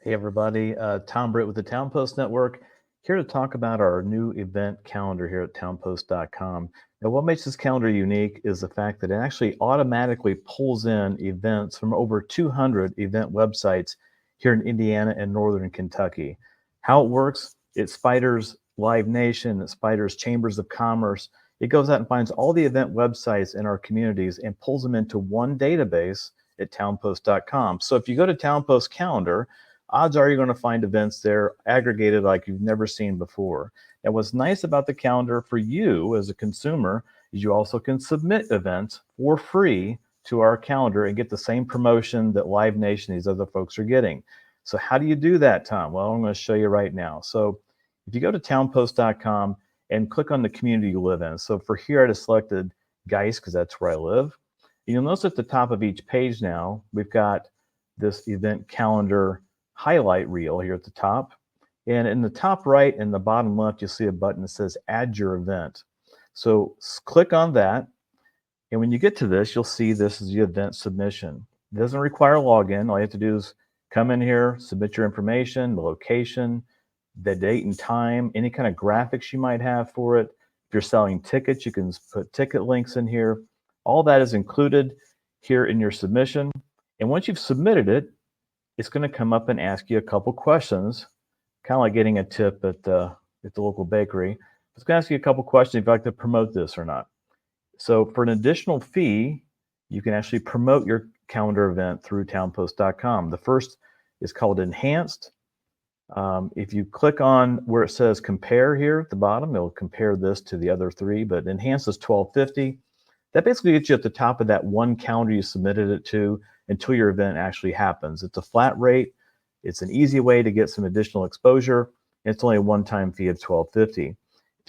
Hey everybody, Tom Britt with the Town Post Network, here to talk about our new event calendar here at townpost.com. Now, what makes this calendar unique is the fact that it actually automatically pulls in events from over 200 event websites here in Indiana and Northern Kentucky. How it works, it spiders Live Nation, it spiders Chambers of Commerce. It goes out and finds all the event websites in our communities and pulls them into one database at townpost.com. So if you go to Townpost Calendar, odds are you're going to find events there aggregated like you've never seen before. And what's nice about the calendar for you as a consumer is you also can submit events for free to our calendar and get the same promotion that Live Nation, these other folks are getting. So how do you do that, Tom? Well, I'm going to show you right now. So if you go to townpost.com and click on the community you live in. So for here, I just selected Geist because that's where I live. You'll notice at the top of each page now, we've got this event calendar highlight reel here at the top. And in the top right and the bottom left, you'll see a button that says add your event. So click on that. And when you get to this, you'll see this is the event submission. It doesn't require a login. All you have to do is come in here, submit your information, the location, the date and time, any kind of graphics you might have for it. If you're selling tickets, you can put ticket links in here. All that is included here in your submission. And once you've submitted it, it's going to come up and ask you a couple questions, kind of like getting a tip at the local bakery. It's going to ask you a couple questions if you'd like to promote this or not. So for an additional fee, you can actually promote your calendar event through townpost.com. The first is called Enhanced. If you click on where it says compare here at the bottom, it'll compare this to the other three, but Enhanced is $12.50. That basically gets you at the top of that one calendar you submitted it to until your event actually happens. It's a flat rate. It's an easy way to get some additional exposure. And it's only a one-time fee of $12.50. If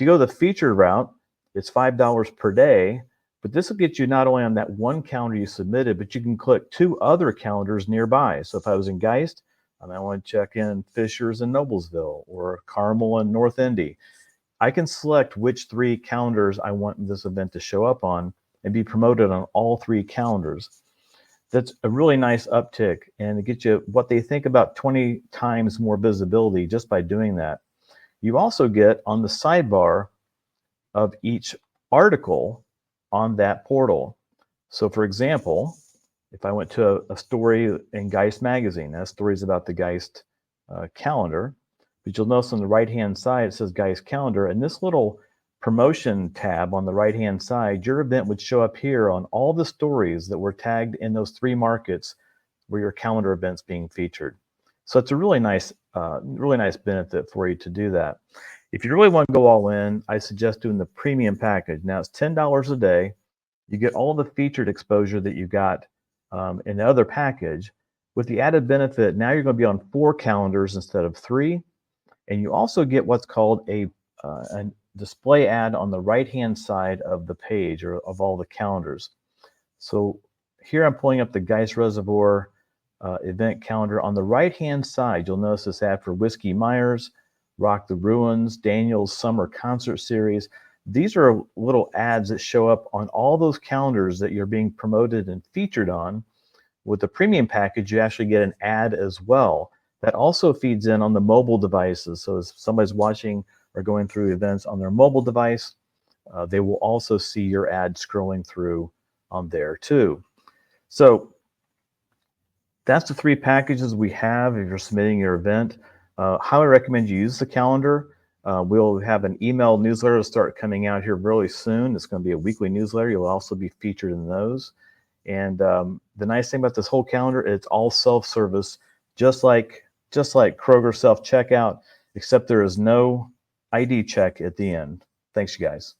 you go the featured route, it's $5 per day, but this will get you not only on that one calendar you submitted, but you can click two other calendars nearby. So if I was in Geist, I might want to check in Fishers and Noblesville or Carmel and North Indy. I can select which three calendars I want this event to show up on and be promoted on all three calendars. That's a really nice uptick, and it gets you what they think about 20 times more visibility just by doing that. You also get on the sidebar of each article on that portal. So for example, if I went to a story in Geist magazine, that story is about the Geist calendar, but you'll notice on the right-hand side it says Geist calendar, and this little promotion tab on the right-hand side, your event would show up here on all the stories that were tagged in those three markets where your calendar event's being featured. So it's a really nice benefit for you to do that. If you really want to go all in, I suggest doing the premium package. Now it's $10 a day. You get all the featured exposure that you got in the other package. With the added benefit, now you're going to be on 4 calendars instead of 3, and you also get what's called a display ad on the right-hand side of the page or of all the calendars. So here I'm pulling up the Geist Reservoir event calendar. On the right-hand side, you'll notice this ad for Whiskey Myers, Rock the Ruins, Daniel's Summer Concert Series. These are little ads that show up on all those calendars that you're being promoted and featured on. With the premium package, you actually get an ad as well. That also feeds in on the mobile devices. So if somebody's watching or going through events on their mobile device, they will also see your ad scrolling through on there too. So that's the 3 packages we have if you're submitting your event. Highly recommend you use the calendar. We'll have an email newsletter start coming out here really soon. It's going to be a weekly newsletter. You'll also be featured in those. And the nice thing about this whole calendar, it's all self-service, just like Kroger self-checkout, except there is no ID check at the end. Thanks, you guys.